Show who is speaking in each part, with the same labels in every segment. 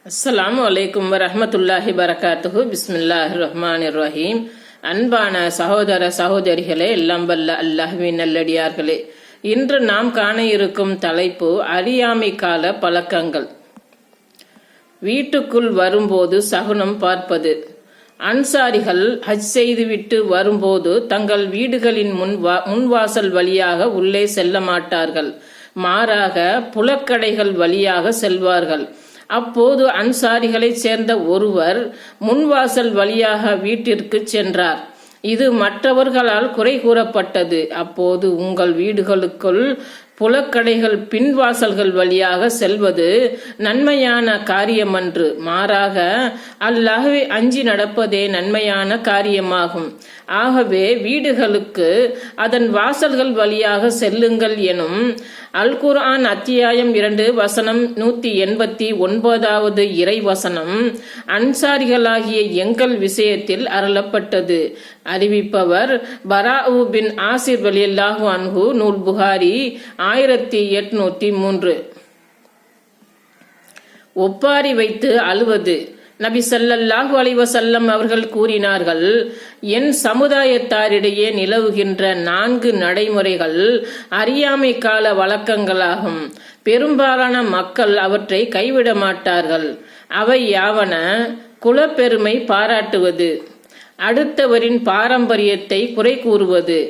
Speaker 1: அஸ்ஸலாமு அலைக்கும் வரஹ்மத்துல்லாஹி வரகாத்துஹு. பிஸ்மில்லாஹிர் ரஹ்மானிர் ரஹீம். அன்பான சகோதர சகோதரிகளே, எல்லாம் வல்ல அல்லாஹ்வின் நல்லடியார்களே, இன்று நாம் காண இருக்கும் தலைப்பு அறியாமை கால பழக்கங்கள். வீட்டுக்குள் வரும்போது சகுனம் பார்ப்பது. அன்சாரிகள் ஹஜ் செய்துவிட்டு வரும்போது தங்கள் வீடுகளின் முன்வாசல் வழியாக உள்ளே செல்ல மாட்டார்கள், மாறாக புலக்கடைகள் வழியாக செல்வார்கள். அப்போது அன்சாரிகளைச் சேர்ந்த ஒருவர் முன்வாசல் வழியாக வீட்டிற்கு சென்றார். இது மற்றவர்களால் குறை கூறப்பட்டது. அப்போது உங்கள் வீடுகளுக்குள் புலக்கடைகள் பின்வாசல்கள் வழியாக செல்வது நன்மையான காரியமன்று, மாறாக அல்லாஹ்வை அஞ்சி நடப்பதே நன்மையான காரியமாகும். ஆகவே வீடுகளுக்கு அதன் வாசல்கள் வழியாக செல்லுங்கள் எனும் அல் குர்ஆன் அத்தியாயம் 2 வசனம் 189வது இறை வசனம் அன்சாரிகளாகிய எங்கள் விஷயத்தில் அருளப்பட்டது. அறிவிப்பவர் பராஉ பின் ஆசிர் ரலியல்லாஹு அன்ஹு, நூல் புகாரி 1803. ஒப்பாரி வைத்து அழுவது. நபி ஸல்லல்லாஹு அலைஹி வஸல்லம் அவர்கள் கூறினார்கள், என் சமுதாயத்தாரிடையே நிலவுகின்ற 4 நடைமுறைகள் அறியாமை கால வழக்கங்களாகும். பெரும்பாலான மக்கள் அவற்றை கைவிட மாட்டார்கள். அவை யாவன: குலப்பெருமை பாராட்டுவது, அடுத்தவரின் பாரம்பரியத்தை குறை கூறுவது,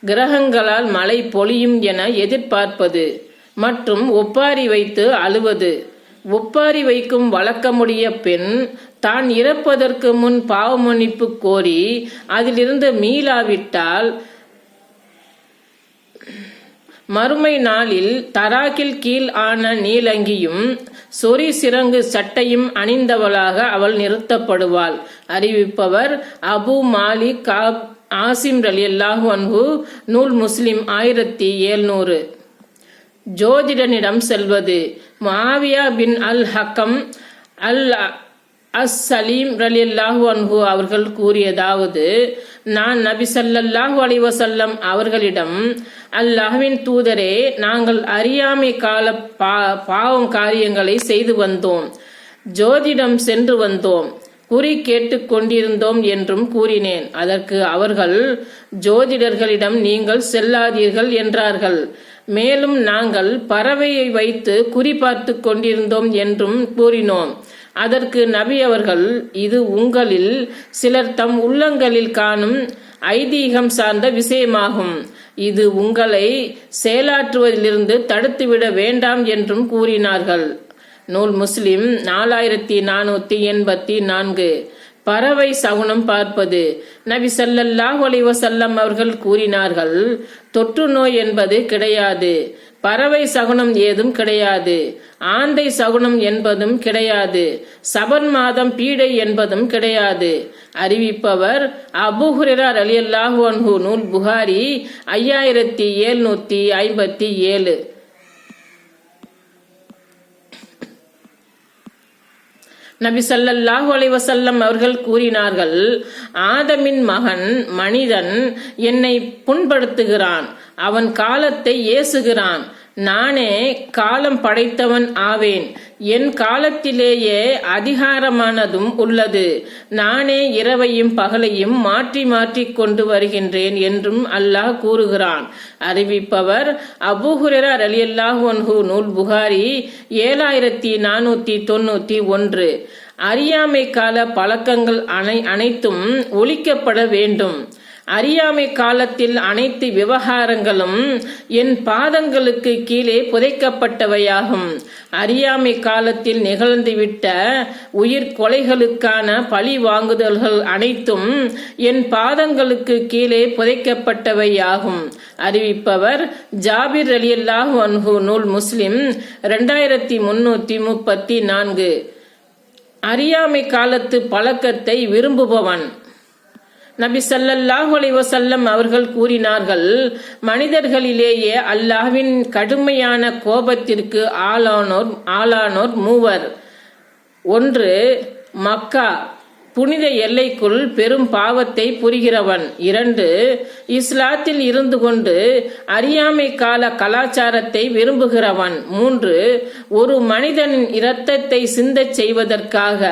Speaker 1: கிரகங்களால் மழை பொழியும் என எதிர்பார்ப்பது மற்றும் ஒப்பாரி வைத்து அழுவது. ஒப்பாரி வைக்கும் வழக்கமுடைய பெண் தான் இறப்பதற்கு முன் பாவ மன்னிப்பு கோரி அதிலிருந்து மீளாவிட்டால் மறுமை நாளில் தராக்கில் கீழ் ஆன நீலங்கியும் சொறி சிறங்கு சட்டையும் அணிந்தவளாக அவள் நிறுத்தப்படுவாள். அறிவிப்பவர் அபு மாலிக் ஆசிம் ரலியல்லாஹு அன்ஹு, நூல் முஸ்லிம் 1700. ஜோதிடனிடம் செல்வது. முஆவியா பின் அல் ஹக்கம் அஸ்-சலீம் ரலியல்லாஹு அன்ஹு அவர்கள் கூறியதாவது, நான் நபி ஸல்லல்லாஹு அலைஹி வஸல்லம் அவர்களிடம், அல்லாஹ்வின் தூதரே, நாங்கள் அறியாமை கால பாவம் காரியங்களை செய்து வந்தோம், ஜோதிடம் சென்று வந்தோம், குறி கேட்டுக் கொண்டிருந்தோம் என்றும் கூறினேன். அதற்கு அவர்கள், ஜோதிடர்களிடம் நீங்கள் செல்லாதீர்கள் என்றார்கள். மேலும் நாங்கள் பறவையை வைத்து குறி பார்த்து கொண்டிருந்தோம் என்றும் கூறினோம். அதற்கு நபி அவர்கள், இது உங்களில் சிலர் தம் உள்ளங்களில் காணும் ஐதீகம் சார்ந்த விஷயமாகும். இது உங்களை செயலாற்றுவதிலிருந்து தடுத்துவிட வேண்டாம் என்றும் கூறினார்கள். நூல் முஸ்லிம் 4484. பறவை சகுனம் பார்ப்பது. நபி ஸல்லல்லாஹு அலைஹி வஸல்லம் அவர்கள் கூறினார்கள், தொற்று நோய் என்பது கிடையாது, பறவை சகுனம் ஏதும் கிடையாது, ஆந்தை சகுனம் என்பதும் கிடையாது, சபன் மாதம் பீடை என்பதும் கிடையாது. அறிவிப்பவர் அபூ ஹுரைரா ரலியல்லாஹு அன்ஹு, நூல் புகாரி 5757. நபி ஸல்லல்லாஹு அலைஹி வஸல்லம் அவர்கள் கூறினார்கள், ஆதமின் மகன் மனிதன் என்னை புண்படுத்துகிறான், அவன் காலத்தை ஏசுகிறான், நானே காலம் படைத்தவன் ஆவேன், என் காலத்திலேயே அதிகாரமானதும் உள்ளது, நானே இரவையும் பகலையும் மாற்றி மாற்றி கொண்டு வருகின்றேன் என்றும் அல்லாஹ் கூறுகிறான். அறிவிப்பவர் அபூ ஹுரைரா ரலியல்லாஹு அன்ஹு, நூல் புகாரி 7491. அறியாமை கால பழக்கங்கள் அனைத்தும் ஒழிக்கப்பட வேண்டும். அறியாமை காலத்தில் அனைத்து விவகாரங்களும் என் பாதங்களுக்கு கீழே புதைக்கப்பட்டவையாகும். அறியாமை காலத்தில் நிகழ்ந்துவிட்ட உயிர் கொலைகளுக்கான பழி வாங்குதல்கள் அனைத்தும் என் பாதங்களுக்கு கீழே புதைக்கப்பட்டவையாகும். அறிவிப்பவர் ஜாபிர் ரலியல்லாஹு அன்ஹு, நூல் முஸ்லிம் 2334. அறியாமை காலத்து பழக்கத்தை விரும்புபவன். நபி ஸல்லல்லாஹு அலைஹி வஸல்லம் அவர்கள் கூறினார்கள், மனிதர்களிலேயே அல்லாஹ்வின் கடுமையான கோபத்திற்கு ஆளானோர் 3. 1. மக்கா புனித எல்லைக்குள் பெரும் பாவத்தை புரிகிறவன். 2, இஸ்லாத்தில் இருந்து கொண்டு அறியாமை கால கலாச்சாரத்தை விரும்புகிறவன். 3, ஒரு மனிதனின் இரத்தத்தை சிந்தச் செய்வதற்காக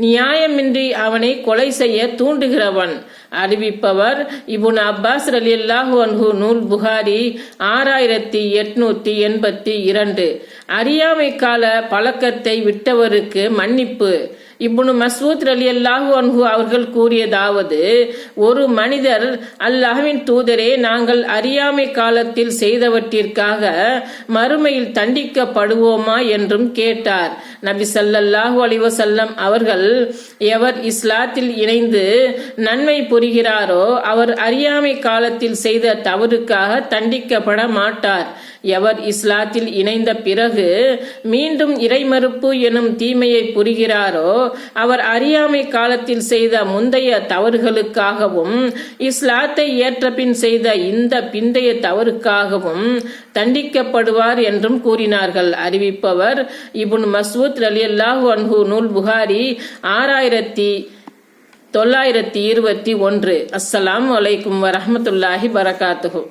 Speaker 1: நியாயமின்றி அவனை கொலை செய்ய தூண்டுகிறவன். அறிவிப்பவர் இப்னு அப்பாஸ் ரலியல்லாஹு அன்ஹு. நூல் புகாரி 6882. அறியாமை கால பழக்கத்தை விட்டவருக்கு மன்னிப்பு. இப்னு மஸ்ஊத் ரலியல்லாஹு அன்ஹு அவர்கள் கூறியதாவது, ஒரு மனிதர், அல்லாஹ்வின் தூதரே, நாங்கள் அறியாமை காலத்தில் செய்தவற்றிற்காக மறுமையில் தண்டிக்கப்படுவோமா என்றும் கேட்டார். நபி ஸல்லல்லாஹு அலைஹி வஸல்லம் அவர்கள், எவர் இஸ்லாத்தில் இணைந்து நன்மை புரிகிறாரோ அவர் அறியாமை காலத்தில் செய்த தவறுக்காக தண்டிக்கப்பட மாட்டார். எவர் இஸ்லாத்தில் இணைந்த பிறகு மீண்டும் இறைமறுப்பு எனும் தீமையை புரிகிறாரோ அவர் அறியாமை காலத்தில் செய்த முந்தைய தவறுகளுக்காகவும் இஸ்லாத்தை ஏற்ற பின் செய்த இந்த பிந்தைய தவறுக்காகவும் தண்டிக்கப்படுவார் என்றும் கூறினார்கள். அறிவிப்பவர் இப்னு மஸ்ஊத் ரலியல்லாஹு அன்ஹு. நூல் புகாரி 6921. அஸ்ஸலாமு அலைக்கும் வரஹ்மத்துல்லாஹி பரகாத்துஹு.